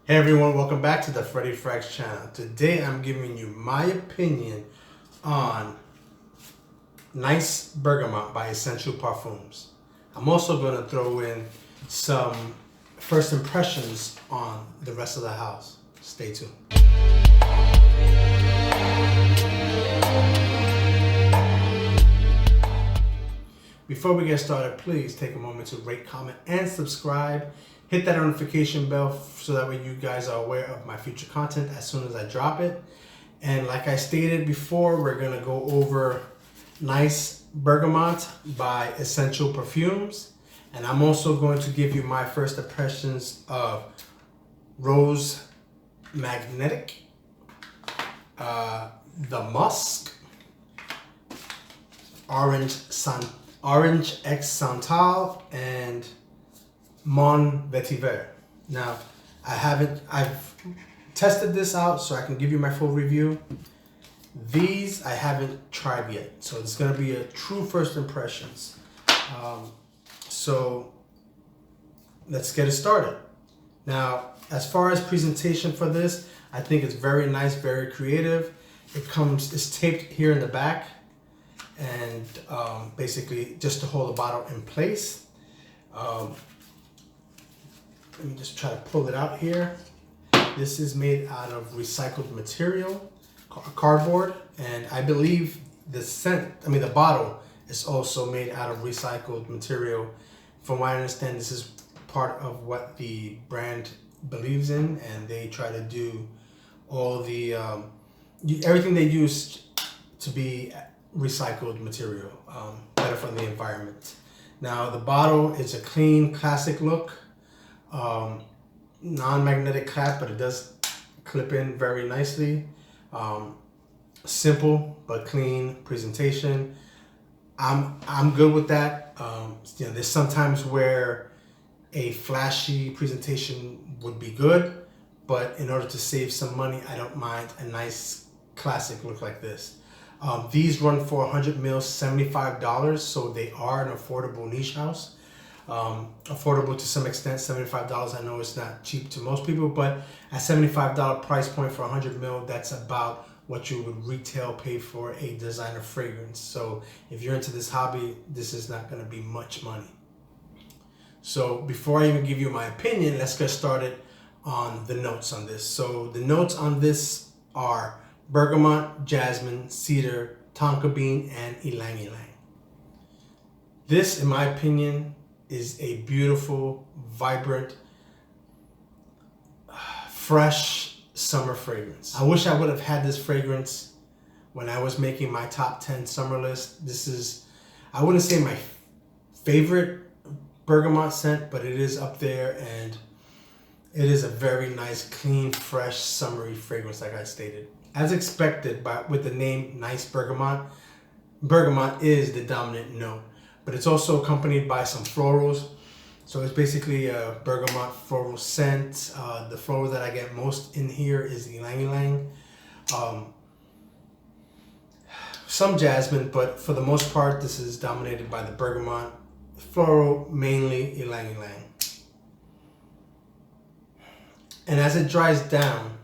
Hey everyone, welcome back to the Freddy Frags channel. Today I'm giving you my opinion on Nice Bergamote by Essential Parfums. I'm also going to throw in some first impressions on the rest of the house. Stay tuned. Before we get started, please take a moment to rate, comment, and subscribe. Hit that notification bell so that way you guys are aware of my future content as soon as I drop it. And like I stated before, we're going to go over Nice Bergamote by Essential Parfums. And I'm also going to give you my first impressions of Rose Magnetic, the Mosque, Orange X Santal, and Mon Petit Beurre. Now, I've tested this out so I can give you my full review. These I haven't tried yet, so it's going to be a true first impressions. So let's get it started. Now, as far as presentation for this, I think it's very nice, very creative. It's taped here in the back, and basically just to hold the bottle in place. Let me just try to pull it out here. This is made out of recycled material, cardboard, and I believe the bottle is also made out of recycled material. From what I understand, this is part of what the brand believes in, and they try to do all the everything they use to be recycled material, better for the environment. Now the bottle is a clean, classic look. Non-magnetic cap, but it does clip in very nicely. Simple but clean presentation. I'm good with that. There's sometimes where a flashy presentation would be good, but in order to save some money, I don't mind a nice classic look like this. These run for 100 mils, $75, so they are an affordable niche house. Affordable to some extent. $75, I know it's not cheap to most people, but at $75 price point for 100 mil, that's about what you would retail pay for a designer fragrance. So if you're into this hobby, this is not going to be much money. So before I even give you my opinion, let's get started on the notes on this. So the notes on this are bergamot, jasmine, cedar, tonka bean, and ylang ylang. This, in my opinion, is a beautiful, vibrant, fresh summer fragrance. I wish I would have had this fragrance when I was making my top 10 summer list. This is, I wouldn't say my favorite bergamot scent, but it is up there, and it is a very nice, clean, fresh, summery fragrance like I stated. As expected, with the name Nice Bergamote, bergamot is the dominant note, but it's also accompanied by some florals. So it's basically a bergamot floral scent. The floral that I get most in here is ylang ylang. Some jasmine, but for the most part, this is dominated by the bergamot. Floral, mainly ylang ylang. And as it dries down,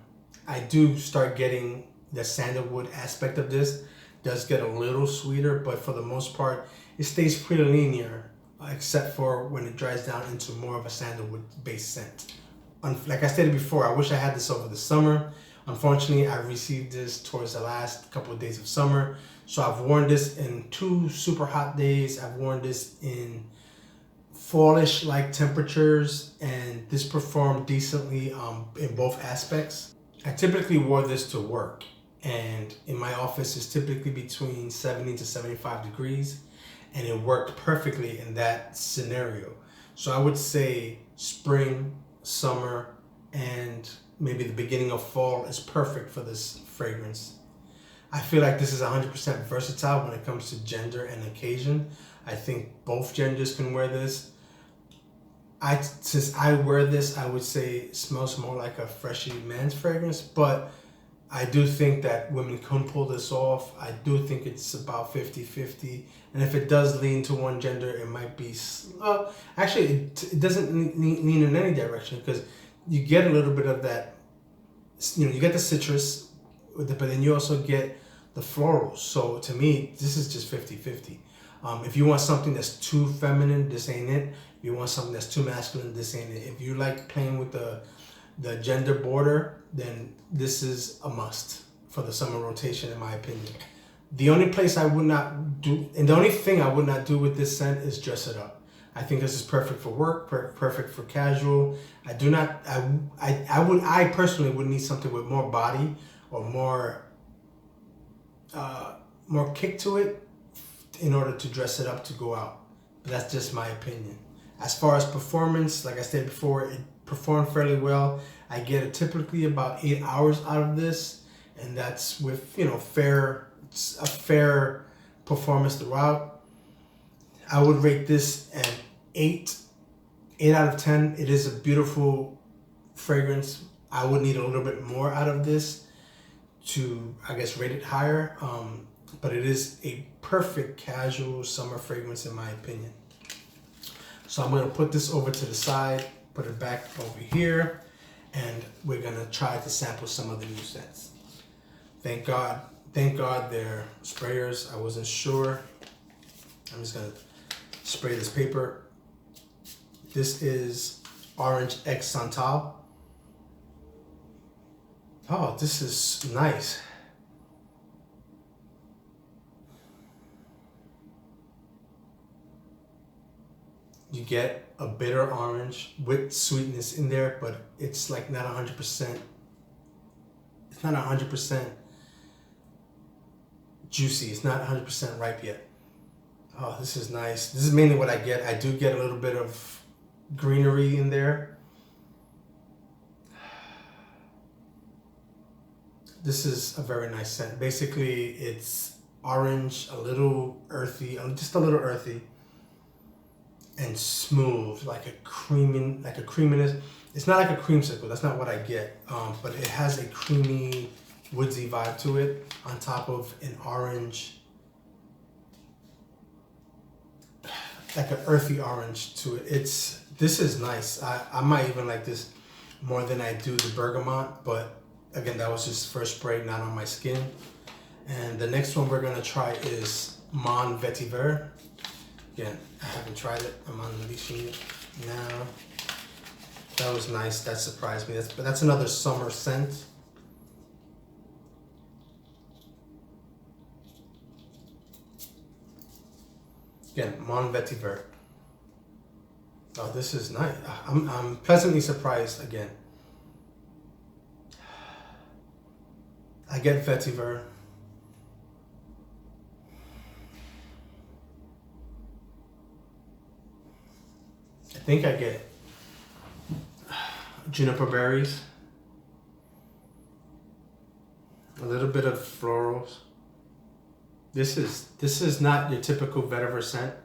I do start getting the sandalwood aspect of this. Does get a little sweeter, but for the most part, it stays pretty linear, except for when it dries down into more of a sandalwood-based scent. Like I stated before, I wish I had this over the summer. Unfortunately, I received this towards the last couple of days of summer. So I've worn this in 2 super hot days. I've worn this in fallish-like temperatures, and this performed decently in both aspects. I typically wore this to work, and in my office it's typically between 70 to 75 degrees, and it worked perfectly in that scenario. So I would say spring, summer, and maybe the beginning of fall is perfect for this fragrance. I feel like this is 100% versatile when it comes to gender and occasion. I think both genders can wear this. Since I wear this, I would say it smells more like a freshy men's fragrance, but I do think that women can pull this off. I do think it's about 50-50. And if it does lean to one gender, it might be... actually, it doesn't lean in any direction, because you get a little bit of that, you get the citrus, but then you also get the florals. So to me, this is just 50-50. If you want something that's too feminine, this ain't it. If you want something that's too masculine, this ain't it. If you like playing with the gender border, then this is a must for the summer rotation, in my opinion. The only place I would not do, and the only thing I would not do with this scent is dress it up. I think this is perfect for work, perfect for casual. I personally would need something with more body or more kick to it in order to dress it up to go out. But that's just my opinion. As far as performance, like I said before, it performed fairly well. I get typically about 8 hours out of this, and that's with a fair performance throughout. I would rate this an 8 out of 10. It is a beautiful fragrance. I would need a little bit more out of this to, I guess, rate it higher. But it is a perfect casual summer fragrance, in my opinion. So I'm going to put this over to the side, put it back over here, and we're going to try to sample some of the new scents. Thank God they're sprayers. I wasn't sure. I'm just going to spray this paper. This is Orange X Santal. Oh, this is nice. You get a bitter orange with sweetness in there, but it's like not 100%. It's not 100% juicy. It's not 100% ripe yet. Oh, this is nice. This is mainly what I get. I do get a little bit of greenery in there. This is a very nice scent. Basically, it's orange, a little earthy, just a little earthy, and smooth, like a creaminess. It's not like a creamsicle. That's not what I get. But it has a creamy, woodsy vibe to it, on top of an orange, like an earthy orange to it. This is nice. I might even like this more than I do the Bergamote, but again, that was just first spray, not on my skin. And the next one we're gonna try is Mon Petit Beurre. Again, I haven't tried it. I'm unleashing it now. That was nice. That surprised me. But that's another summer scent. Again, Mon Petit Beurre. Oh, this is nice. I'm pleasantly surprised again. I get vetiver. I think I get juniper berries, a little bit of florals. This is not your typical vetiver scent,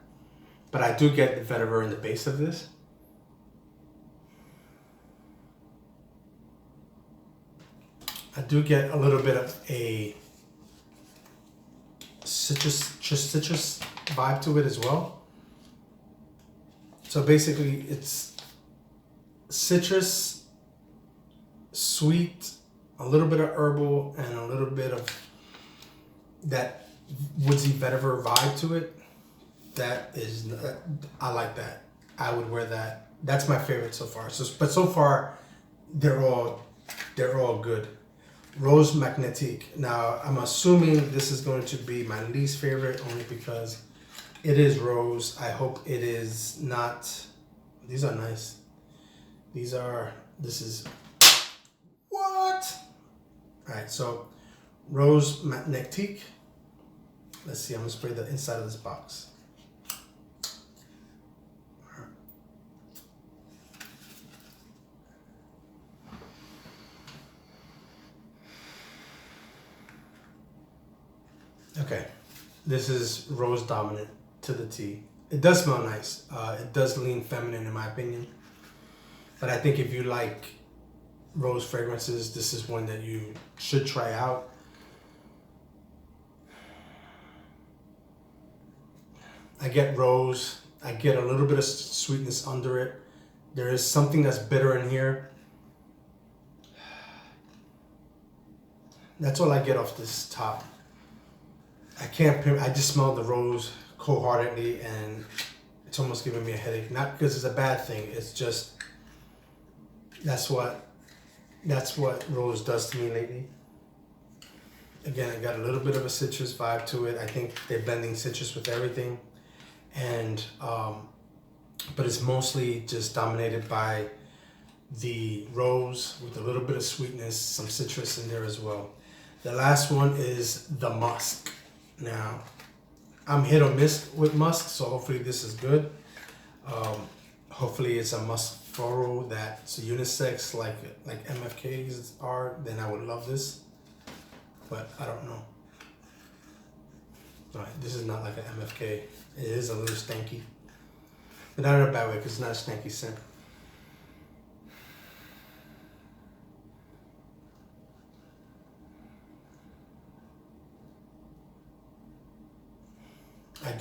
but I do get the vetiver in the base of this. I do get a little bit of a citrus vibe to it as well. So basically it's citrus, sweet, a little bit of herbal, and a little bit of that woodsy vetiver vibe to it. That is, I like that. I would wear that. That's my favorite so far. But so far, they're all good. Rose Magnetique. Now, I'm assuming this is going to be my least favorite only because it is rose. I hope it is not. These are nice. This is, what? All right, so Rose Magnetique. Let's see, I'm gonna spray the inside of this box. Okay, this is rose dominant to the T. It does smell nice. It does lean feminine in my opinion. But I think if you like rose fragrances, this is one that you should try out. I get rose. I get a little bit of sweetness under it. There is something that's bitter in here. That's all I get off this top. I just smell the rose wholeheartedly, and it's almost giving me a headache. Not because it's a bad thing. It's just that's what rose does to me lately. Again, I got a little bit of a citrus vibe to it. I think they're blending citrus with everything, and but it's mostly just dominated by the rose with a little bit of sweetness, some citrus in there as well. The last one is the musk. Now, I'm hit or miss with musk, so hopefully this is good. Hopefully it's a musk floral that's unisex like MFKs are, then I would love this. But I don't know. Alright, this is not like an MFK. It is a little stanky. But not in a bad way, because it's not a stanky scent. I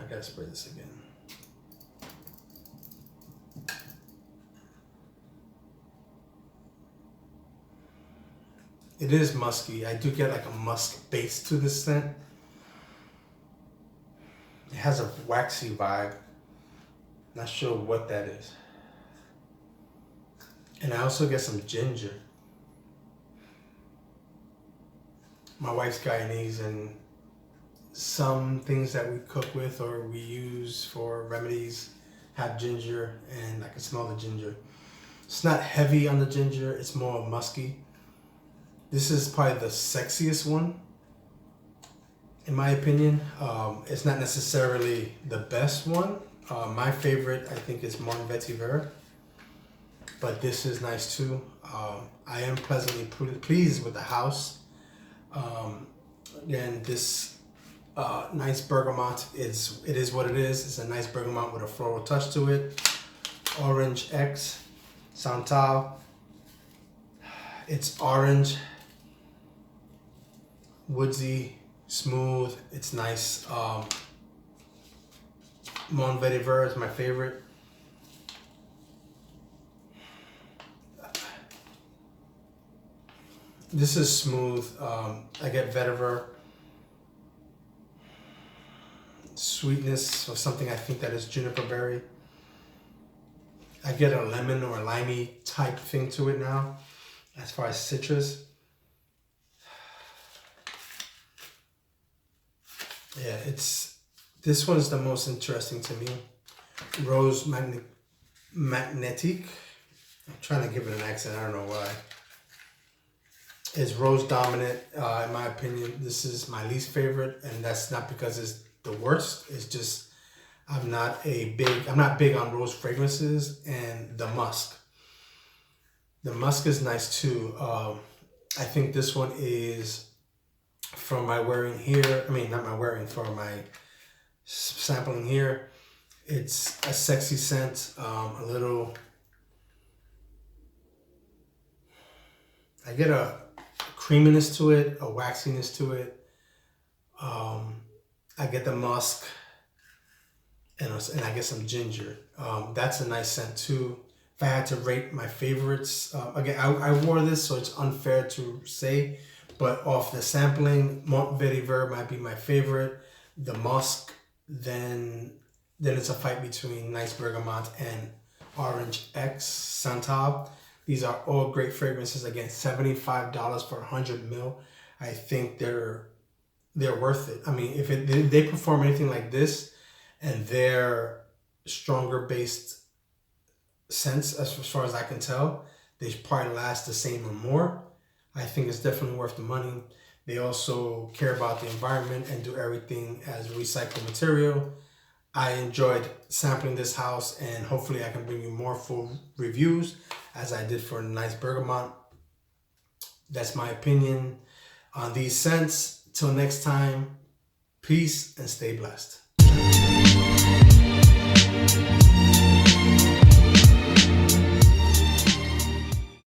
gotta spray this again. It is musky. I do get like a musk base to this scent. It has a waxy vibe. Not sure what that is. And I also get some ginger. My wife's Guyanese, and some things that we cook with or we use for remedies have ginger, and I can smell the ginger. It's not heavy on the ginger, it's more musky. This is probably the sexiest one, in my opinion. It's not necessarily the best one. My favorite, I think, is Mon Petit Beurre, but this is nice too. I am pleasantly pleased with the house. Again, this nice bergamot it is what it is. It's a nice bergamot with a floral touch to it. Orange X, Santal. It's orange, woodsy, smooth. It's nice. Mon Petit Beurre is my favorite. This is smooth. I get vetiver, sweetness of something I think that is juniper berry. I get a lemon or a limey type thing to it now, as far as citrus. Yeah, this one's the most interesting to me. Rose Magnetique. I'm trying to give it an accent. I don't know why. It's rose dominant, in my opinion. This is my least favorite, and that's not because it's the worst. It's just I'm not big on rose fragrances. And the musk. The musk is nice too. I think this one is from my wearing here. I mean, not my wearing, for my sampling here. It's a sexy scent, a little. I get a creaminess to it, a waxiness to it. I get the musk, and I get some ginger. That's a nice scent too. If I had to rate my favorites, again, I wore this, so it's unfair to say, but off the sampling, Mon Petit Beurre might be my favorite. The musk, then it's a fight between nice bergamot and orange X Santal. These are all great fragrances. Again, $75 for 100 ml. I think they're worth it. I mean, if they perform anything like this, and they're stronger based scents, as far as I can tell, they probably last the same or more. I think it's definitely worth the money. They also care about the environment and do everything as recycled material. I enjoyed sampling this house, and hopefully I can bring you more full reviews as I did for Nice Bergamot. That's my opinion on these scents. Till next time, peace and stay blessed.